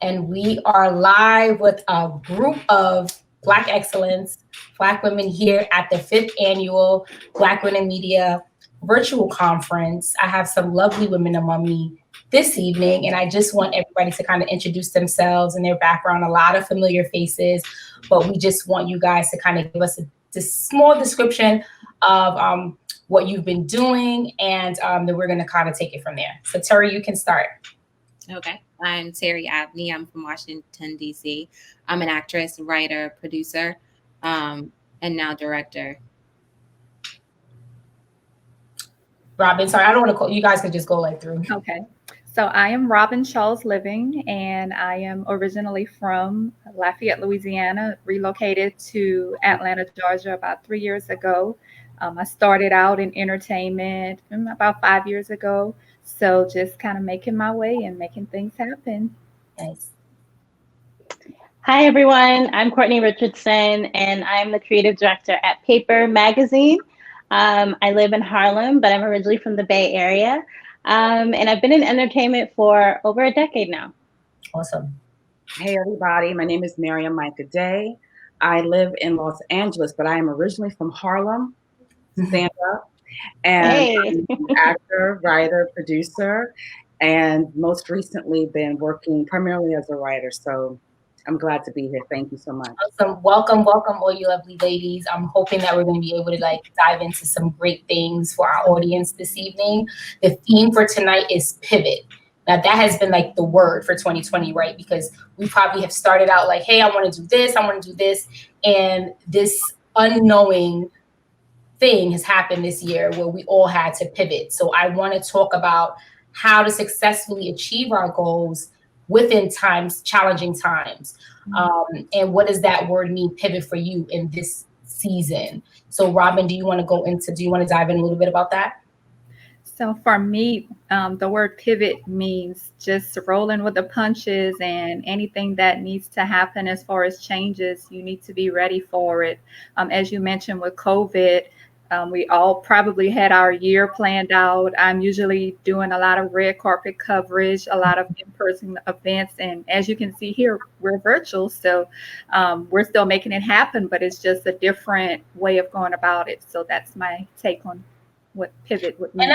and we are live with a group of Black Excellence, Black women here at the 5th Annual Black Women Media Virtual Conference. I have some lovely women among me this evening, and I just want everybody to kind of introduce themselves and their background. A lot of familiar faces, but we just want you guys to kind of give us a small description of what you've been doing, and then we're going to kind of take it from there. So Terry, you can start. Okay, I'm Terry Abney. I'm from Washington, D.C. I'm an actress, writer, producer, and now director. Robin, sorry, I don't want to call you guys, can just go like through. Okay. So I am Robin Charles Living, and I am originally from Lafayette, Louisiana, relocated to Atlanta, Georgia about 3 years ago. I started out in entertainment about 5 years ago. So just kind of making my way and making things happen. Nice. Hi, everyone. I'm Courtney Richardson, and I'm the creative director at Paper Magazine. I live in Harlem, but I'm originally from the Bay Area. And I've been in entertainment for over a decade now. Awesome. Hey, everybody. My name is Miriam Micah Day. I live in Los Angeles, but I am originally from Harlem, stand up. And Hey. I'm an actor, writer, producer, and most recently been working primarily as a writer. So I'm glad to be here. Thank you so much. Awesome. Welcome, all you lovely ladies. I'm hoping that we're going to be able to dive into some great things for our audience this evening. The theme for tonight is pivot. Now that has been the word for 2020, right? Because we probably have started out hey, I want to do this, I want to do this. And this unknowing thing has happened this year where we all had to pivot. So I want to talk about how to successfully achieve our goals within challenging times. And what does that word mean, pivot, for you in this season? So Robin, do you want to dive in a little bit about that? So for me, the word pivot means just rolling with the punches, and anything that needs to happen as far as changes, you need to be ready for it. As you mentioned with COVID, we all probably had our year planned out. I'm usually doing a lot of red carpet coverage, a lot of in-person events. And as you can see here, we're virtual. So we're still making it happen, but it's just a different way of going about it. So that's my take on what pivot would mean.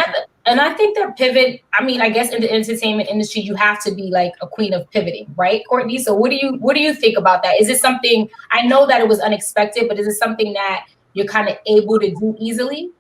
And I think that pivot, I guess in the entertainment industry, you have to be a queen of pivoting, right, Courtney? So what do you think about that? Is it something, I know that it was unexpected, but is it something that you're kind of able to do easily?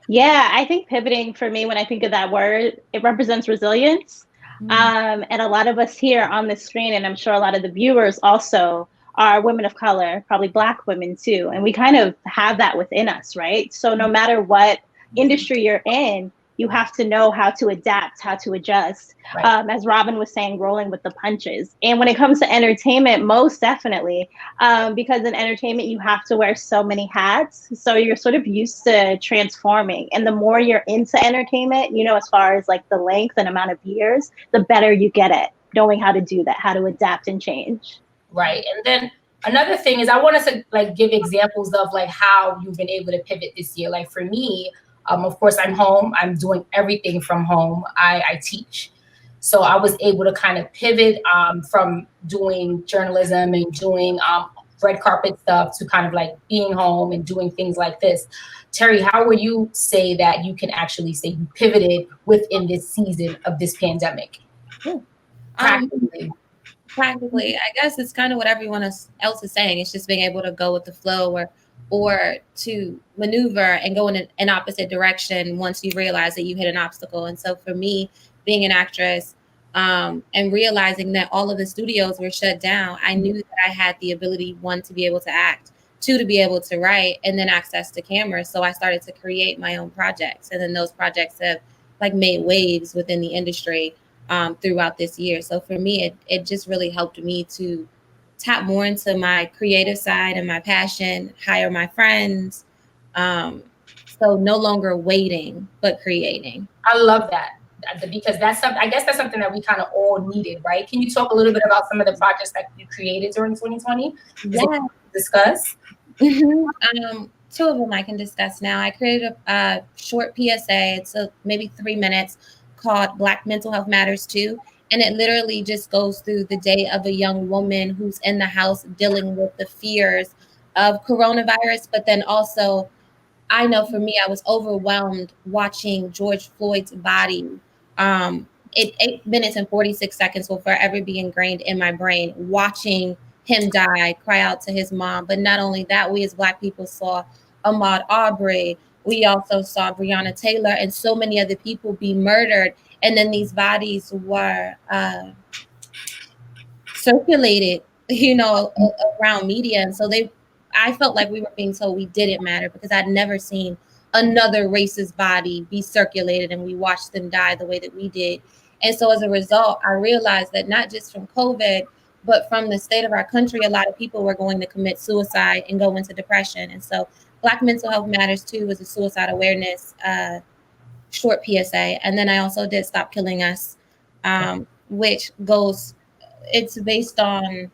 Yeah, I think pivoting, for me, when I think of that word, it represents resilience. And a lot of us here on the screen, and I'm sure a lot of the viewers also, are women of color, probably Black women too. And we kind of have that within us, right? So no matter what industry you're in, you have to know how to adapt, how to adjust. Right. As Robin was saying, rolling with the punches. And when it comes to entertainment, most definitely, because in entertainment, you have to wear so many hats. So you're sort of used to transforming. And the more you're into entertainment, as far as the length and amount of years, the better you get at knowing how to do that, how to adapt and change. Right. And then another thing is I want us to give examples of how you've been able to pivot this year. For me, of course, I'm home. I'm doing everything from home. I teach. So I was able to kind of pivot from doing journalism and doing red carpet stuff to kind of being home and doing things like this. Terry, how would you say that you can actually say you pivoted within this season of this pandemic? Practically, I guess it's kind of what everyone else is saying. It's just being able to go with the flow or to maneuver and go in an opposite direction once you realize that you hit an obstacle. And so for me, being an actress and realizing that all of the studios were shut down, I knew that I had the ability, one, to be able to act, two, to be able to write, and then access to cameras. So I started to create my own projects. And then those projects have made waves within the industry throughout this year. So for me, it just really helped me to tap more into my creative side and my passion, hire my friends. So no longer waiting, but creating. I love that, because that's something, I guess that's something that we kind of all needed, right? Can you talk a little bit about some of the projects that you created during 2020? Yeah. Discuss? Two of them I can discuss now. I created a short PSA. It's maybe 3 minutes, called Black Mental Health Matters Too. And it literally just goes through the day of a young woman who's in the house dealing with the fears of coronavirus. But then also, I know for me, I was overwhelmed watching George Floyd's body. 8 minutes and 46 seconds will forever be ingrained in my brain, watching him die, cry out to his mom. But not only that, we as Black people saw Ahmaud Arbery. We also saw Breonna Taylor and so many other people be murdered. And then these bodies were circulated, around media. And so I felt like we were being told we didn't matter because I'd never seen another racist body be circulated and we watched them die the way that we did. And so as a result, I realized that not just from COVID, but from the state of our country, a lot of people were going to commit suicide and go into depression. And so Black Mental Health Matters too was a suicide awareness short PSA. And then I also did Stop Killing Us, which it's based on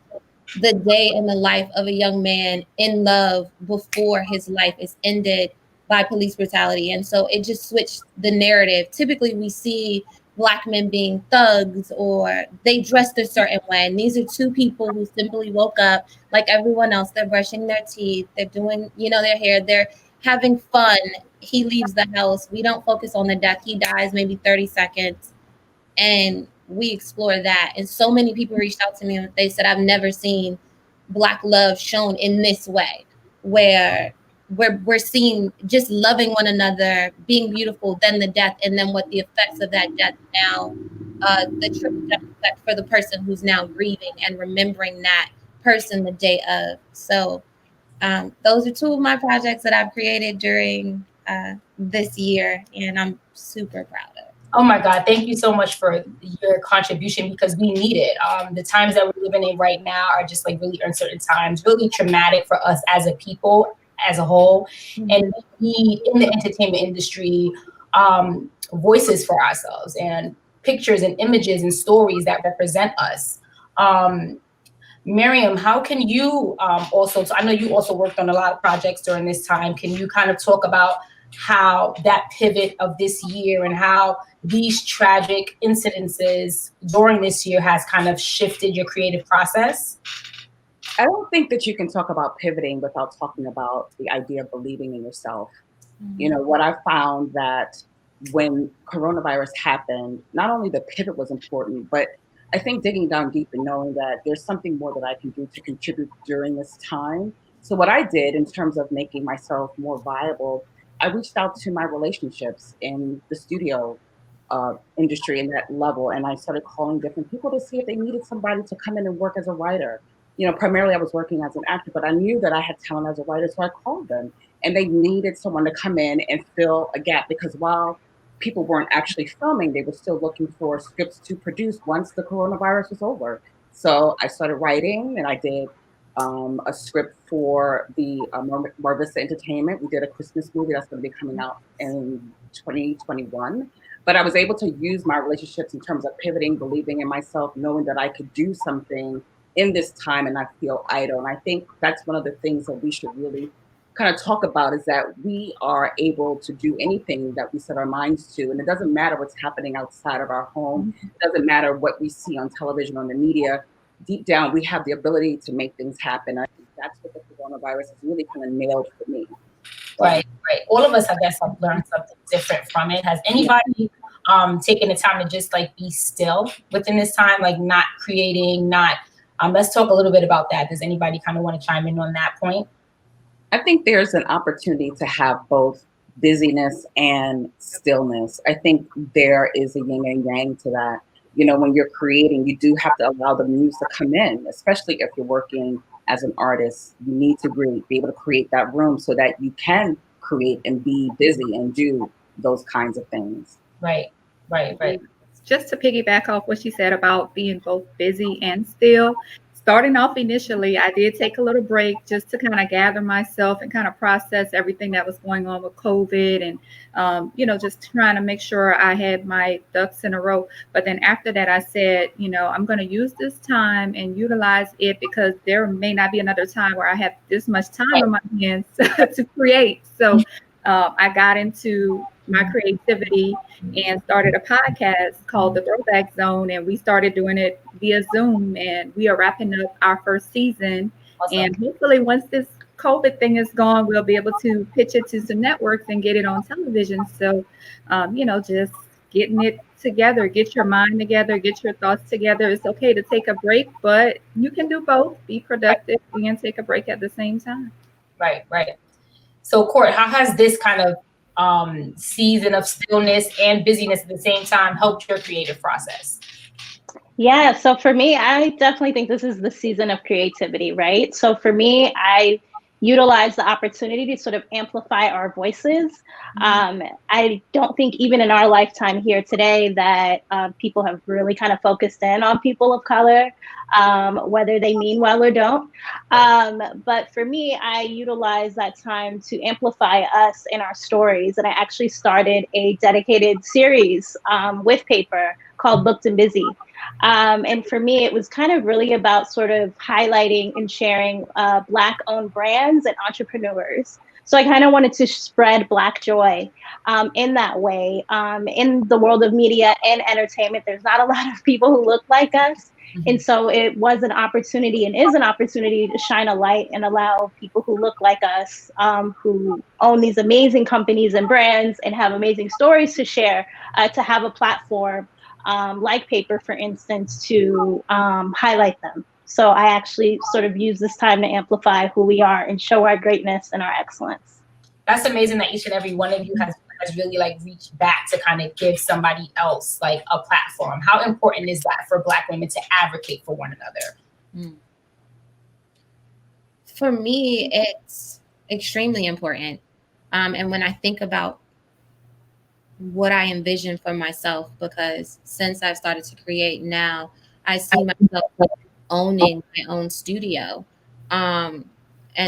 the day in the life of a young man in love before his life is ended by police brutality. And so it just switched the narrative. Typically we see Black men being thugs or they dressed a certain way. And these are two people who simply woke up like everyone else. They're brushing their teeth. They're doing, their hair. They're having fun. He leaves the house. We don't focus on the death. He dies maybe 30 seconds. And we explore that. And so many people reached out to me and they said, I've never seen Black love shown in this way, where we're seeing just loving one another, being beautiful, then the death, and then what the effects of that death now, the triple death effect for the person who's now grieving and remembering that person the day of. So those are two of my projects that I've created during this year, and I'm super proud of. Oh my God, thank you so much for your contribution because we need it. The times that we're living in right now are just like really uncertain times, really traumatic for us as a people, as a whole. Mm-hmm. And we need in the entertainment industry voices for ourselves and pictures and images and stories that represent us. Miriam, how can you so I know you also worked on a lot of projects during this time. Can you kind of talk about how that pivot of this year and how these tragic incidences during this year has kind of shifted your creative process? I don't think that you can talk about pivoting without talking about the idea of believing in yourself. Mm-hmm. What I found that when coronavirus happened, not only the pivot was important, but I think digging down deep and knowing that there's something more that I can do to contribute during this time. So what I did in terms of making myself more viable, I reached out to my relationships in the studio industry in that level. And I started calling different people to see if they needed somebody to come in and work as a writer. Primarily I was working as an actor, but I knew that I had talent as a writer. So I called them and they needed someone to come in and fill a gap because while people weren't actually filming, they were still looking for scripts to produce once the coronavirus was over. So I started writing and I did a script for the Mar Vista Entertainment. We did a Christmas movie that's going to be coming out in 2021. But I was able to use my relationships in terms of pivoting, believing in myself, knowing that I could do something in this time and not feel idle. And I think that's one of the things that we should really kind of talk about is that we are able to do anything that we set our minds to. And it doesn't matter what's happening outside of our home. It doesn't matter what we see on television, on the media. Deep down, we have the ability to make things happen. I think that's what the coronavirus has really kind of nailed for me. Right. All of us, I guess, have learned something different from it. Has anybody taken the time to just like be still within this time, like not creating, let's talk a little bit about that. Does anybody kind of want to chime in on that point? I think there's an opportunity to have both busyness and stillness. I think there is a yin and yang to that. When you're creating, you do have to allow the muse to come in, especially if you're working as an artist. You need to really be able to create that room so that you can create and be busy and do those kinds of things. Right. Just to piggyback off what she said about being both busy and still, starting off initially, I did take a little break just to kind of gather myself and kind of process everything that was going on with COVID and, just trying to make sure I had my ducks in a row. But then after that, I said, I'm going to use this time and utilize it because there may not be another time where I have this much time on my hands to create. So I got into my creativity and started a podcast called the Throwback Zone. And we started doing it via Zoom. And we are wrapping up our first season. Awesome. And hopefully, once this COVID thing is gone, we'll be able to pitch it to some networks and get it on television. So, just getting it together, get your mind together, get your thoughts together. It's okay to take a break, but you can do both, be productive and take a break at the same time. Right. So, Court, how has this kind of season of stillness and busyness at the same time helped your creative process? Yeah, so for me, I definitely think this is the season of creativity, right? So for me, I utilize the opportunity to sort of amplify our voices. I don't think even in our lifetime here today that people have really kind of focused in on people of color, whether they mean well or don't. But for me, I utilize that time to amplify us in our stories. And I actually started a dedicated series with Paper called Booked and Busy. And for me, it was kind of really about sort of highlighting and sharing Black-owned brands and entrepreneurs. So I kind of wanted to spread Black joy in that way. In the world of media and entertainment, there's not a lot of people who look like us. And so it was an opportunity and is an opportunity to shine a light and allow people who look like us, who own these amazing companies and brands and have amazing stories to share, to have a platform like Paper, for instance, to highlight them. So I actually sort of use this time to amplify who we are and show our greatness and our excellence. That's amazing that each and every one of you has really like reached back to kind of give somebody else like a platform. How important is that for Black women to advocate for one another? For me, it's extremely important. And when I think about what I envision for myself, because since I've started to create now, I see myself owning my own studio and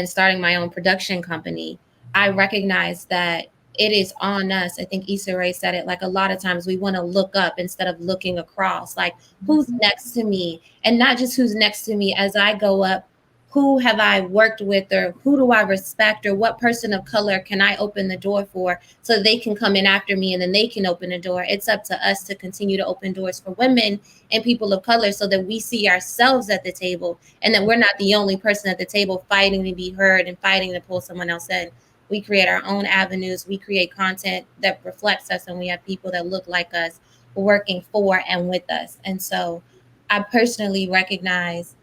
starting my own production company. I recognize that it is on us. I think Issa Rae said it, like a lot of times we want to look up instead of looking across, like who's next to me, and not just who's next to me as I go up. Who have I worked with, or who do I respect, or what person of color can I open the door for so they can come in after me and then they can open a door? It's up to us to continue to open doors for women and people of color so that we see ourselves at the table and that we're not the only person at the table fighting to be heard and fighting to pull someone else in. We create our own avenues. We create content that reflects us, and we have people that look like us working for and with us. And so I personally recognize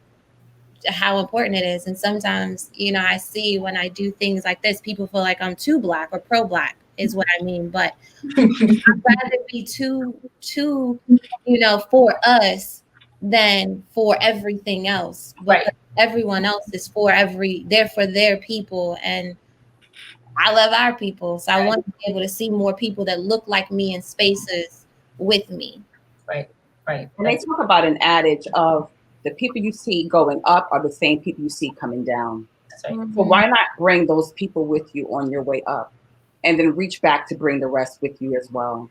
how important it is. And sometimes, I see when I do things like this, people feel like I'm too Black or pro-Black is what I mean. But I'd rather be too, for us than for everything else. Right. Everyone else is they're for their people. And I love our people. So I want to be able to see more people that look like me in spaces with me. Right. And they talk about an adage of the people you see going up are the same people you see coming down. That's right. So why not bring those people with you on your way up and then reach back to bring the rest with you as well?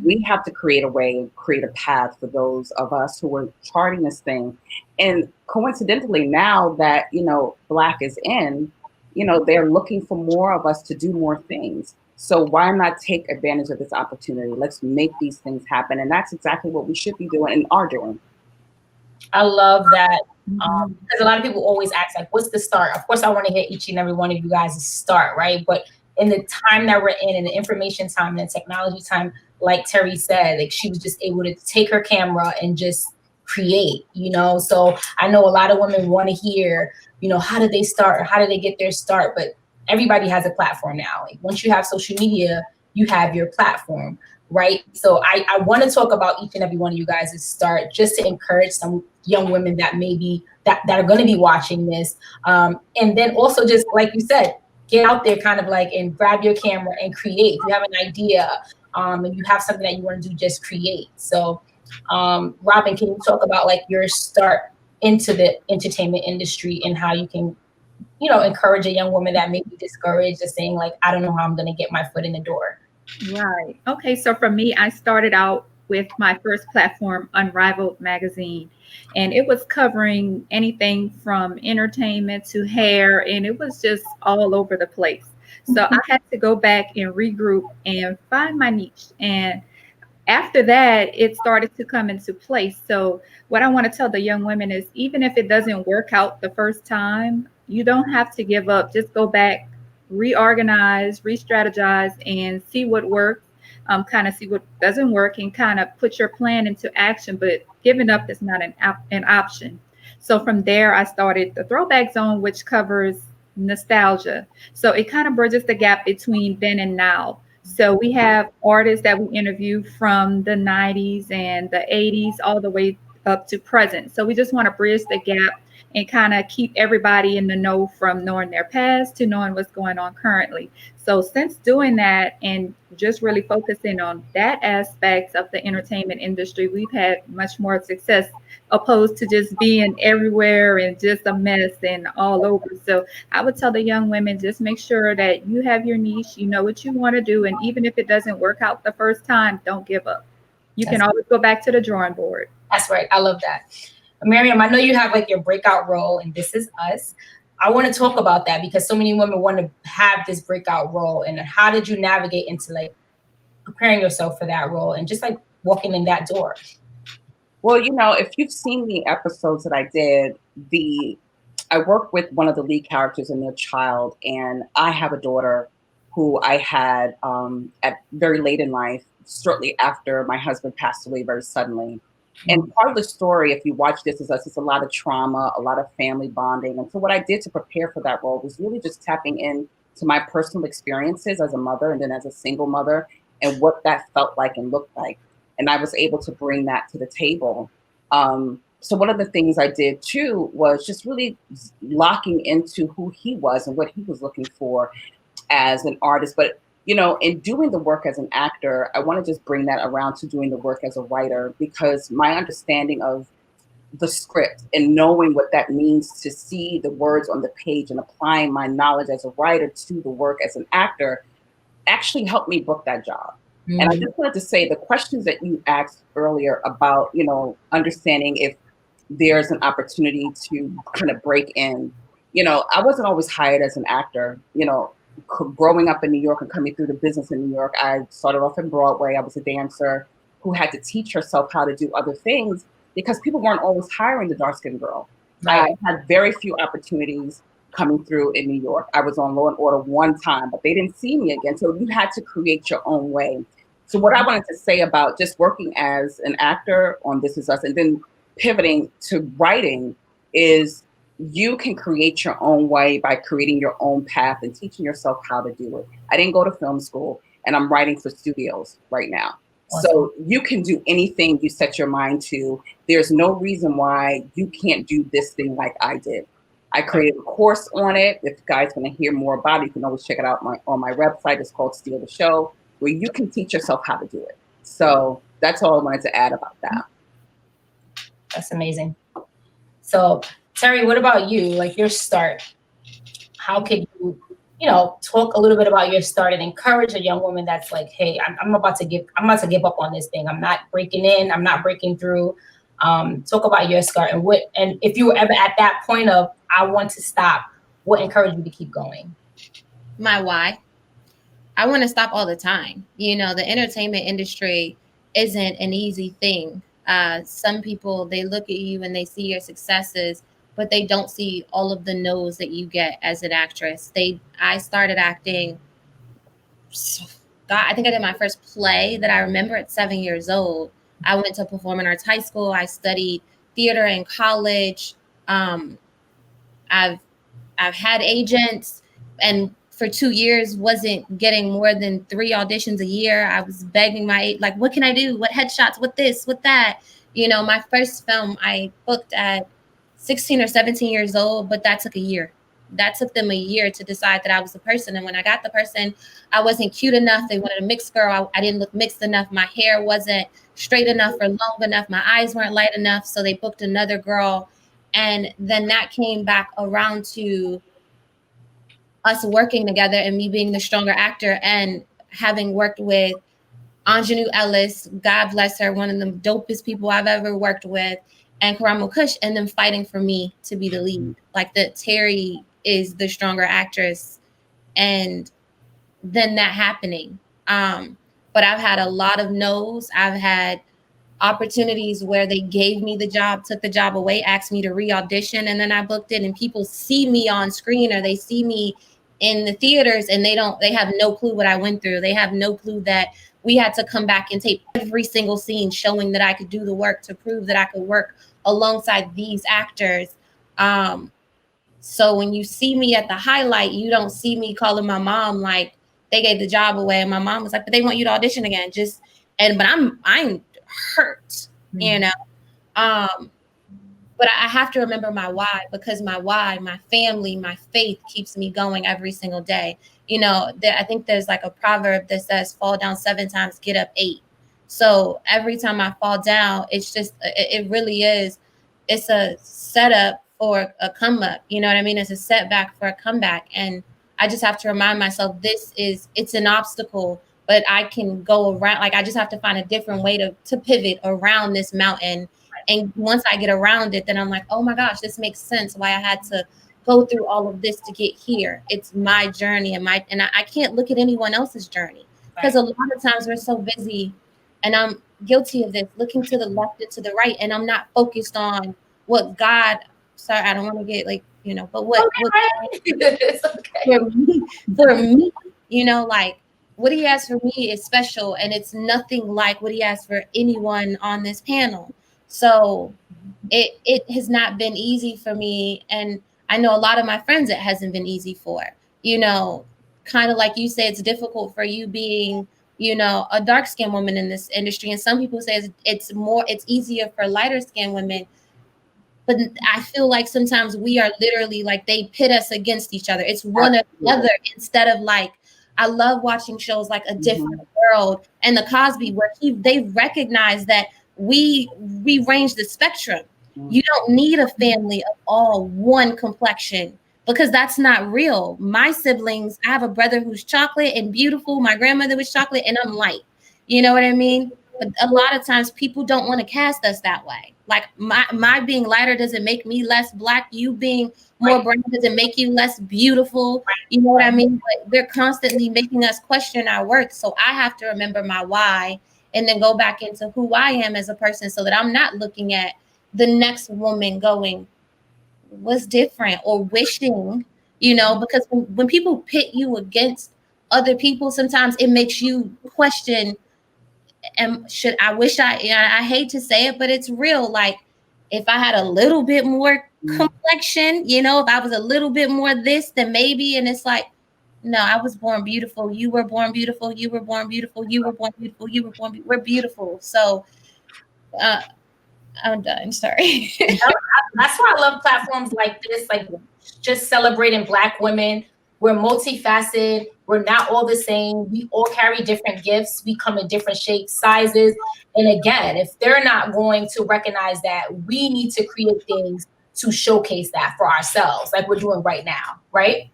We have to create a way and create a path for those of us who are charting this thing. And coincidentally, now that, Black is in, they're looking for more of us to do more things. So why not take advantage of this opportunity? Let's make these things happen. And that's exactly what we should be doing and are doing. I love that because a lot of people always ask, like, what's the start? Of course, I want to hear each and every one of you guys' start, right? But in the time that we're in the information time and the technology time, like Terry said, like she was just able to take her camera and just create, So I know a lot of women want to hear, how did they start or how did they get their start? But everybody has a platform now. Like once you have social media, you have your platform. Right. So I want to talk about each and every one of you guys' start just to encourage some young women that maybe that are going to be watching this. And then also just like you said, get out there kind of like and grab your camera and create. If you have an idea and you have something that you want to do, just create. So Robin, can you talk about like your start into the entertainment industry and how you can, encourage a young woman that may be discouraged and saying like, I don't know how I'm going to get my foot in the door. Right. Okay. So for me, I started out with my first platform, Unrivaled Magazine, and it was covering anything from entertainment to hair, and it was just all over the place. So I had to go back and regroup and find my niche. And after that, it started to come into place. So what I want to tell the young women is, even if it doesn't work out the first time, you don't have to give up. Just go back, reorganize, re-strategize, and see what works. Kind of see what doesn't work, and kind of put your plan into action. But giving up is not an option. So from there, I started the Throwback Zone, which covers nostalgia. So it kind of bridges the gap between then and now. So we have artists that we interview from the 90s and the 80s all the way up to present. So we just want to bridge the gap and kind of keep everybody in the know, from knowing their past to knowing what's going on currently. So since doing that and just really focusing on that aspect of the entertainment industry, we've had much more success, opposed to just being everywhere and just a mess and all over. So I would tell the young women, just make sure that you have your niche, you know what you want to do. And even if it doesn't work out the first time, don't give up. You can always go back to the drawing board. That's right. I love that. Miriam, I know you have like your breakout role in This Is Us. I want to talk about that because so many women want to have this breakout role. And how did you navigate into like preparing yourself for that role and just like walking in that door? Well, if you've seen the episodes that I did, I worked with one of the lead characters and their child, and I have a daughter who I had at very late in life, shortly after my husband passed away very suddenly. And part of the story, if you watch This Is Us, it's a lot of trauma, a lot of family bonding. And so what I did to prepare for that role was really just tapping in to my personal experiences as a mother and then as a single mother, and what that felt like and looked like. And I was able to bring that to the table. So one of the things I did too was just really locking into who he was and what he was looking for as an artist. But in doing the work as an actor, I want to just bring that around to doing the work as a writer, because my understanding of the script and knowing what that means to see the words on the page and applying my knowledge as a writer to the work as an actor actually helped me book that job. And I just wanted to say the questions that you asked earlier about, understanding if there's an opportunity to kind of break in. I wasn't always hired as an actor. Growing up in New York and coming through the business in New York, I started off in Broadway. I was a dancer who had to teach herself how to do other things because people weren't always hiring the dark-skinned girl. Right. I had very few opportunities coming through in New York. I was on Law and Order one time, but they didn't see me again. So you had to create your own way. So what I wanted to say about just working as an actor on This Is Us and then pivoting to writing is you can create your own way by creating your own path and teaching yourself how to do it. I didn't go to film school, and I'm writing for studios right now. Awesome. So you can do anything you set your mind to. There's no reason why you can't do this thing like I did. I created a course on it. If you guys want to hear more about it, you can always check it out on my website. It's called Steal the Show, where you can teach yourself how to do it. So that's all I wanted to add about that. That's amazing. So Terry, what about you? Like your start? How could you, talk a little bit about your start and encourage a young woman that's like, hey, I'm about to give up on this thing. I'm not breaking in. I'm not breaking through. Talk about your start and if you were ever at that point of I want to stop, what encouraged you to keep going? My why. I want to stop all the time. The entertainment industry isn't an easy thing. Some people, they look at you and they see your successes, but they don't see all of the no's that you get as an actress. I started acting, I think I did my first play that I remember at 7 years old. I went to performing arts high school. I studied theater in college. I've had agents, and for 2 years wasn't getting more than 3 auditions a year. I was begging like, what can I do? What headshots? What this? What that? My first film I booked at 16 or 17 years old, but that took a year. That took them a year to decide that I was the person. And when I got the person, I wasn't cute enough. They wanted a mixed girl. I didn't look mixed enough. My hair wasn't straight enough or long enough. My eyes weren't light enough. So they booked another girl. And then that came back around to us working together and me being the stronger actor and having worked with Anjanou Ellis, God bless her, one of the dopest people I've ever worked with, and Karamu Kush, and them fighting for me to be the lead. Like that Terry is the stronger actress. And than that happening. But I've had a lot of no's. I've had opportunities where they gave me the job, took the job away, asked me to re-audition, and then I booked it, and people see me on screen or they see me in the theaters and they have no clue what I went through. They have no clue that we had to come back and tape every single scene, showing that I could do the work to prove that I could work alongside these actors. So when you see me at the highlight, you don't see me calling my mom like they gave the job away, and my mom was like, but they want you to audition again. But I'm hurt, you know. But I have to remember my why, because my why, my family, my faith keeps me going every single day. You know, I think there's like a proverb that says, fall down 7 times, get up 8. So every time I fall down, it's just, it really is, it's a setup for a come up. You know what I mean? It's a setback for a comeback. And I just have to remind myself, it's an obstacle, but I can go around. Like, I just have to find a different way to pivot around this mountain. And once I get around it, then I'm like, oh my gosh, this makes sense why I had to go through all of this to get here. It's my journey, and I can't look at anyone else's journey, because a lot of times we're so busy, and I'm guilty of this, looking to the left and to the right, and I'm not focused on what God, sorry, I don't want to get like, you know, but what It's okay. for me, you know, like what he has for me is special, and it's nothing like what he has for anyone on this panel. So it has not been easy for me. And I know a lot of my friends it hasn't been easy for, you know, kind of like you say, it's difficult for you being, you know, a dark-skinned woman in this industry. And some people say it's easier for lighter-skinned women. But I feel like sometimes we are literally like, they pit us against each other. It's one or the other, instead of like, I love watching shows like A Different World and The Cosby, where they recognize that we range the spectrum. You don't need a family of all one complexion, because that's not real. My siblings, I have a brother who's chocolate and beautiful. My grandmother was chocolate and I'm light. You know what I mean? But a lot of times people don't want to cast us that way. Like my being lighter doesn't make me less Black. You being more brown doesn't make you less beautiful. You know what I mean? But they're constantly making us question our worth. So I have to remember my why, and then go back into who I am as a person, so that I'm not looking at the next woman going, what's different, or wishing, you know, because when people pit you against other people, sometimes it makes you question, and I hate to say it, but it's real. Like, if I had a little bit more complexion, you know, if I was a little bit more this, then maybe, and it's like, no, I was born beautiful. You were born beautiful. You were born beautiful. You were born beautiful. You were born. We're beautiful. So, I'm done. Sorry. That's why I love platforms like this, like just celebrating Black women. We're multifaceted. We're not all the same. We all carry different gifts. We come in different shapes, sizes. And again, if they're not going to recognize that, we need to create things to showcase that for ourselves, like we're doing right now, right?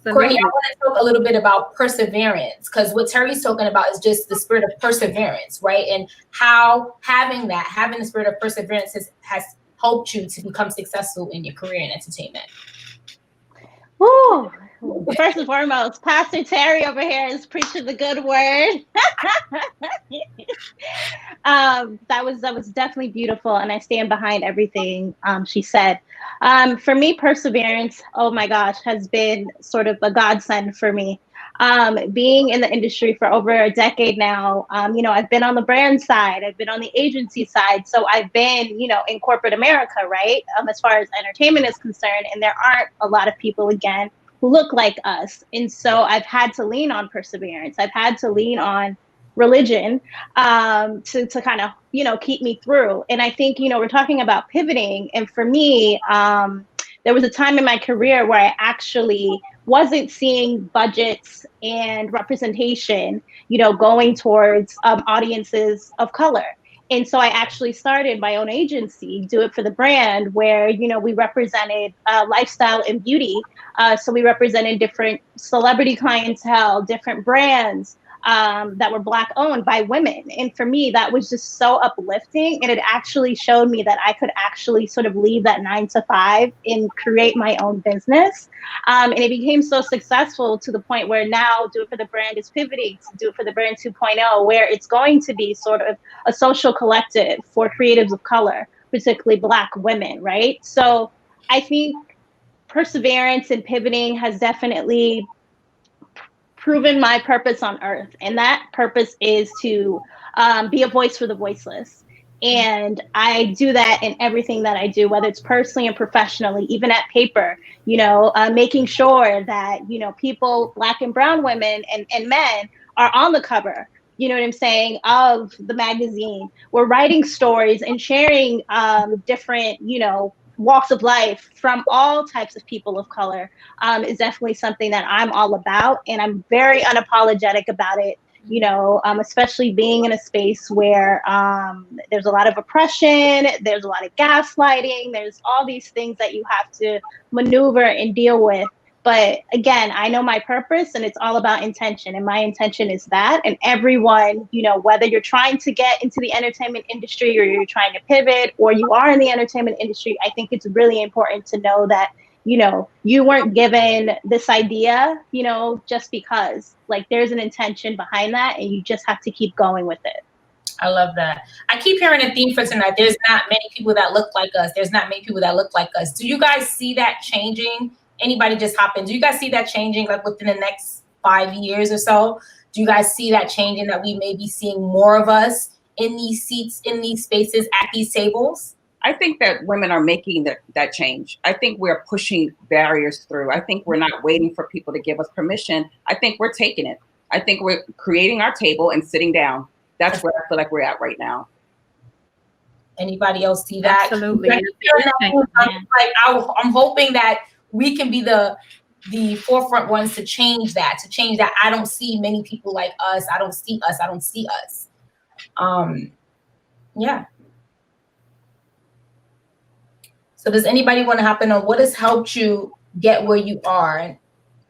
Courtney, I want to talk a little bit about perseverance, because what Terry's talking about is just the spirit of perseverance, right? And how having the spirit of perseverance has helped you to become successful in your career in entertainment. Woo! First and foremost, Pastor Terry over here is preaching the good word. That was definitely beautiful, and I stand behind everything she said. For me, perseverance, oh my gosh, has been sort of a godsend for me. Being in the industry for over a decade now, you know, I've been on the brand side, I've been on the agency side, so I've been, you know, in corporate America, right? As far as entertainment is concerned, and there aren't a lot of people, again, who look like us. And so I've had to lean on perseverance. I've had to lean on religion to kind of, you know, keep me through. And I think, you know, we're talking about pivoting. And for me, there was a time in my career where I actually wasn't seeing budgets and representation, you know, going towards audiences of color. And so I actually started my own agency, Do It for the Brand, where, you know, we represented lifestyle and beauty. So we represented different celebrity clientele, different brands, that were Black owned by women. And for me, that was just so uplifting. And it actually showed me that I could actually sort of leave that 9 to 5 and create my own business. And it became so successful to the point where now Do It For The Brand is pivoting to Do It For The Brand 2.0, where it's going to be sort of a social collective for creatives of color, particularly Black women, right? So I think perseverance and pivoting has definitely proven my purpose on earth. And that purpose is to be a voice for the voiceless. And I do that in everything that I do, whether it's personally and professionally, even at paper, making sure that, people, Black and brown women and men are on the cover, you know what I'm saying, of the magazine. We're writing stories and sharing different, walks of life from all types of people of color is definitely something that I'm all about. And I'm very unapologetic about it, especially being in a space where there's a lot of oppression, there's a lot of gaslighting, there's all these things that you have to maneuver and deal with. But again, I know my purpose, and it's all about intention. And my intention is that. And everyone, whether you're trying to get into the entertainment industry or you're trying to pivot or you are in the entertainment industry, I think it's really important to know that, you weren't given this idea, just because. Like, there's an intention behind that, and you just have to keep going with it. I love that. I keep hearing a theme for tonight. There's not many people that look like us. There's not many people that look like us. Do you guys see that changing? Anybody just hop in. Do you guys see that changing, like within the next 5 years or so? Do you guys see that changing, that we may be seeing more of us in these seats, in these spaces, at these tables? I think that women are making that change. I think we're pushing barriers through. I think we're not waiting for people to give us permission. I think we're taking it. I think we're creating our table and sitting down. That's where I feel like we're at right now. Anybody else see that? Absolutely. I'm hoping that we can be the forefront ones to change that. I don't see many people like us. I don't see us. Yeah. So does anybody want to hop in on what has helped you get where you are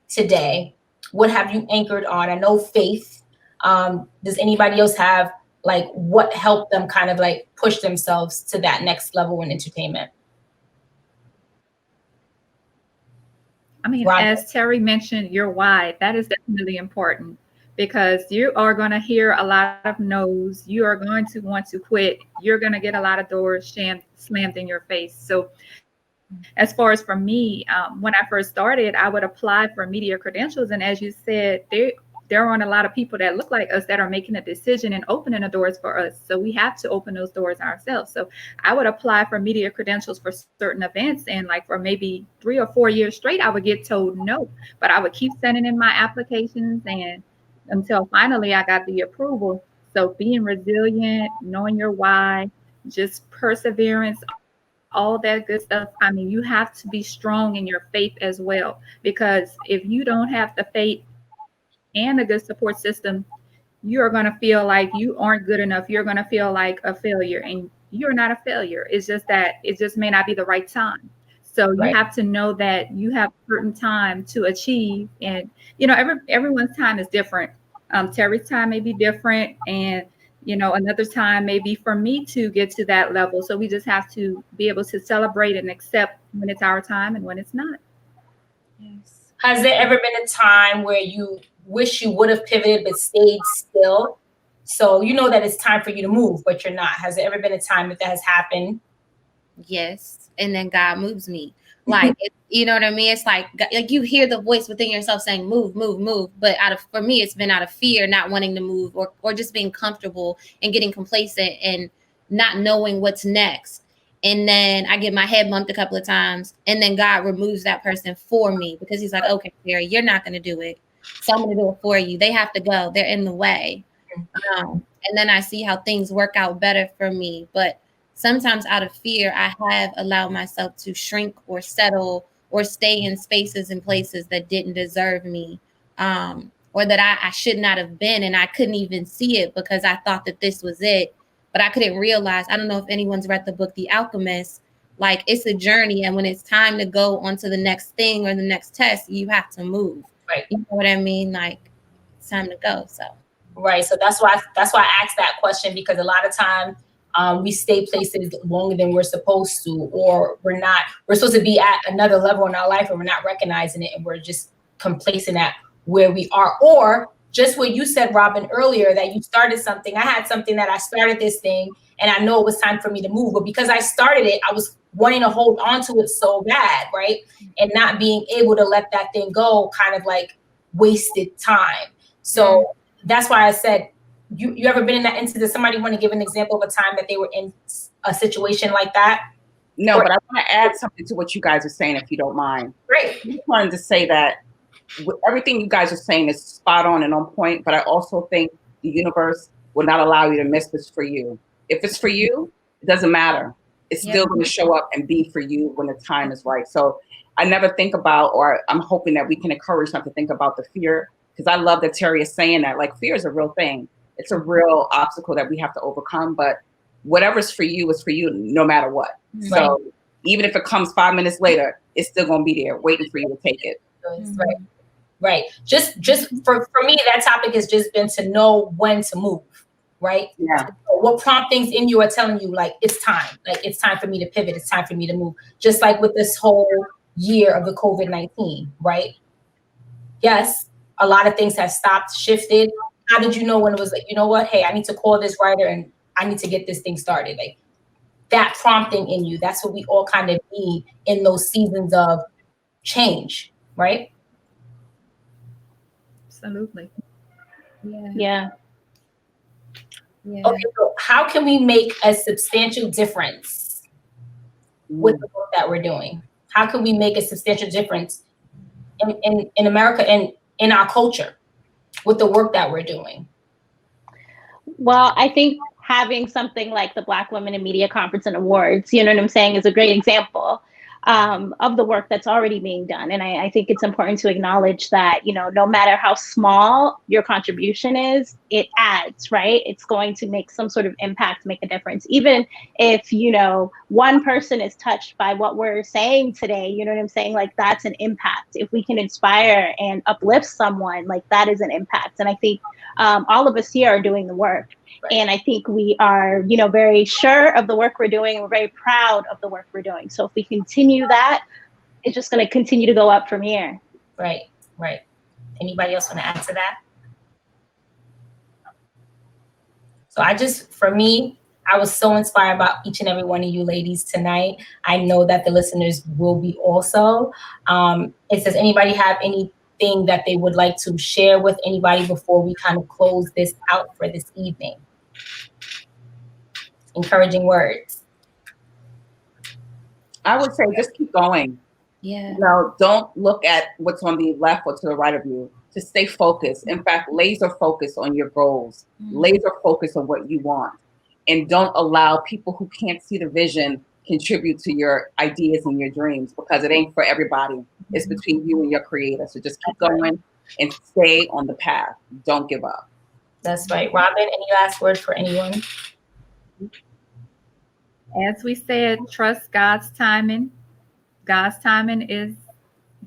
today? What have you anchored on? I know faith. Does anybody else have, like, what helped them kind of like push themselves to that next level in entertainment? I mean, as Terry mentioned, your why, that is definitely important, because you are going to hear a lot of no's. You are going to want to quit. You're going to get a lot of doors slammed in your face. So as far as for me, when I first started, I would apply for media credentials. And as you said, there aren't a lot of people that look like us that are making a decision and opening the doors for us. So we have to open those doors ourselves. So I would apply for media credentials for certain events, and like for maybe 3 or 4 years straight, I would get told no, but I would keep sending in my applications, and until finally I got the approval. So being resilient, knowing your why, just perseverance, all that good stuff. I mean, you have to be strong in your faith as well, because if you don't have the faith and a good support system, you're going to feel like you aren't good enough. You're going to feel like a failure, and you're not a failure. It's just that it just may not be the right time. So you have to know that you have a certain time to achieve, and everyone's time is different. Terry's time may be different, and another time may be for me to get to that level. So we just have to be able to celebrate and accept when it's our time and when it's not. Yes. Has there ever been a time where you wish you would have pivoted but stayed still? So you know that it's time for you to move, but you're not. Has there ever been a time that has happened? Yes. And then God moves me. Like, you know what I mean? It's like you hear the voice within yourself saying, move, move, move. But for me, it's been out of fear, not wanting to move, or just being comfortable and getting complacent and not knowing what's next. And then I get my head bumped a couple of times, and then God removes that person for me, because he's like, okay, Terry, you're not going to do it. So I'm going to do it for you. They have to go. They're in the way. And then I see how things work out better for me. But sometimes out of fear, I have allowed myself to shrink or settle or stay in spaces and places that didn't deserve me, or that I should not have been. And I couldn't even see it because I thought that this was it. But I couldn't realize, I don't know if anyone's read the book, The Alchemist, like it's a journey. And when it's time to go on to the next thing or the next test, you have to move. Right. You know what I mean? Like, it's time to go. So Right. So that's why I asked that question, because a lot of time we stay places longer than we're supposed to, or we're supposed to be at another level in our life and we're not recognizing it, and we're just complacent at where we are. Or just what you said, Robin, earlier, that you started something. I had something that I started this thing and I know it was time for me to move, but because I started it, I was wanting to hold on to it so bad, right? And not being able to let that thing go, kind of like wasted time. So that's why I said, you ever been in that instance? Does somebody want to give an example of a time that they were in a situation like that? No, but I want to add something to what you guys are saying, if you don't mind. Great. I just wanted to say that everything you guys are saying is spot on and on point, but I also think the universe will not allow you to miss this for you. If it's for you, it doesn't matter. It's still going to show up and be for you when the time is right. So I never think about, or I'm hoping that we can encourage them to think about the fear, because I love that Terry is saying that, like, fear is a real thing. It's a real obstacle that we have to overcome, but whatever's for you is for you no matter what. Right. So even if it comes 5 minutes later, it's still going to be there waiting for you to take it. Right. Right. Just for me, that topic has just been to know when to move. Right. Yeah. What promptings in you are telling you, like, it's time. Like, it's time for me to pivot. It's time for me to move. Just like with this whole year of the COVID-19, right? Yes, a lot of things have stopped, shifted. How did you know when it was like, you know what? Hey, I need to call this writer and I need to get this thing started. Like, that prompting in you, that's what we all kind of need in those seasons of change, right? Absolutely. Yeah. Okay, so how can we make a substantial difference with the work that we're doing? How can we make a substantial difference in America and in our culture with the work that we're doing? Well, I think having something like the Black Women in Media Conference and Awards, you know what I'm saying, is a great example of the work that's already being done. And I think it's important to acknowledge that, you know, no matter how small your contribution is, it adds, right? It's going to make some sort of impact, make a difference. Even if, you know, one person is touched by what we're saying today, you know what I'm saying? Like, that's an impact. If we can inspire and uplift someone, like, that is an impact. And I think all of us here are doing the work. And I think we are, you know, very sure of the work we're doing. We're very proud of the work we're doing. So if we continue that, it's just going to continue to go up from here. Right, right. Anybody else want to add to that? So for me, I was so inspired by each and every one of you ladies tonight. I know that the listeners will be also. Does anybody have anything that they would like to share with anybody before we kind of close this out for this evening? Encouraging words. I would say just keep going. Yeah. You know, don't look at what's on the left or to the right of you. Just stay focused. In fact, laser focus on your goals, laser focus on what you want. And don't allow people who can't see the vision contribute to your ideas and your dreams, because it ain't for everybody. It's between you and your creator. So just keep going and stay on the path. Don't give up. That's right. Robin, any last words for anyone? As we said, trust God's timing. God's timing is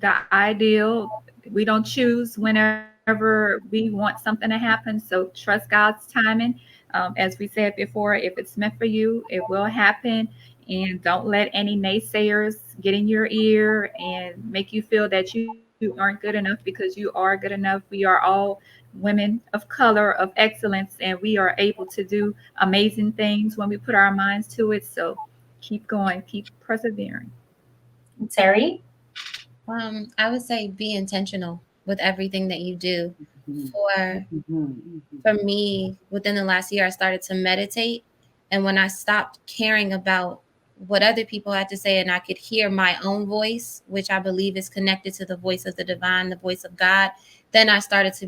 the ideal. We don't choose whenever we want something to happen. So trust God's timing. As we said before, if it's meant for you, it will happen. And don't let any naysayers get in your ear and make you feel that you aren't good enough, because you are good enough. We are all women of color, of excellence, and we are able to do amazing things when we put our minds to it. So keep going, keep persevering. Terry? I would say be intentional with everything that you do. For me, within the last year, I started to meditate. And when I stopped caring about what other people had to say and I could hear my own voice, which I believe is connected to the voice of the divine, the voice of God, then I started to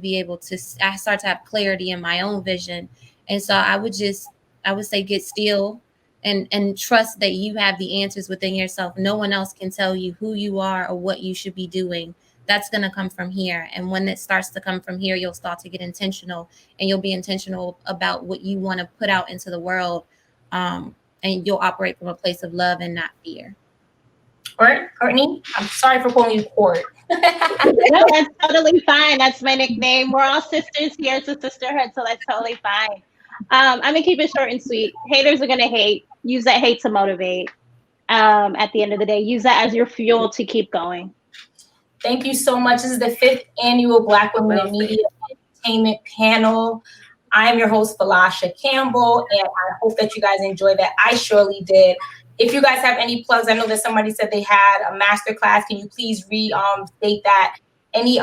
have clarity in my own vision. And so I would say get still and trust that you have the answers within yourself. No one else can tell you who you are or what you should be doing. That's going to come from here. And when it starts to come from here, you'll start to get intentional, and you'll be intentional about what you want to put out into the world. And you'll operate from a place of love and not fear. Courtney? I'm sorry for calling you Court. No, that's totally fine. That's my nickname. We're all sisters here. It's a sisterhood, so that's totally fine. I'm gonna keep it short and sweet. Haters are gonna hate. Use that hate to motivate. At the end of the day, use that as your fuel to keep going. Thank you so much. This is the 5th annual Black Women in Media Entertainment panel. I am your host, Falasha Campbell, and I hope that you guys enjoyed that. I surely did. If you guys have any plugs, I know that somebody said they had a masterclass. Can you please state that? Any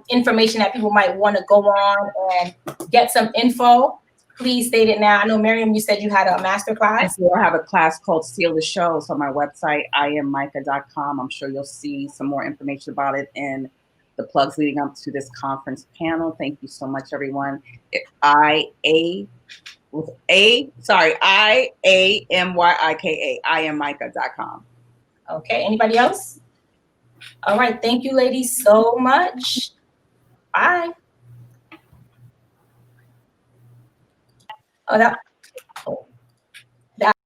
information that people might want to go on and get some info, please state it now. I know, Miriam, you said you had a masterclass. I have a class called Seal the Show. So on my website, iammicah.com. I'm sure you'll see some more information about it in the plugs leading up to this conference panel. Thank you so much, everyone. IAMYIKA, iammicah.com. Okay, anybody else? All right, thank you, ladies, so much. Bye. Oh, that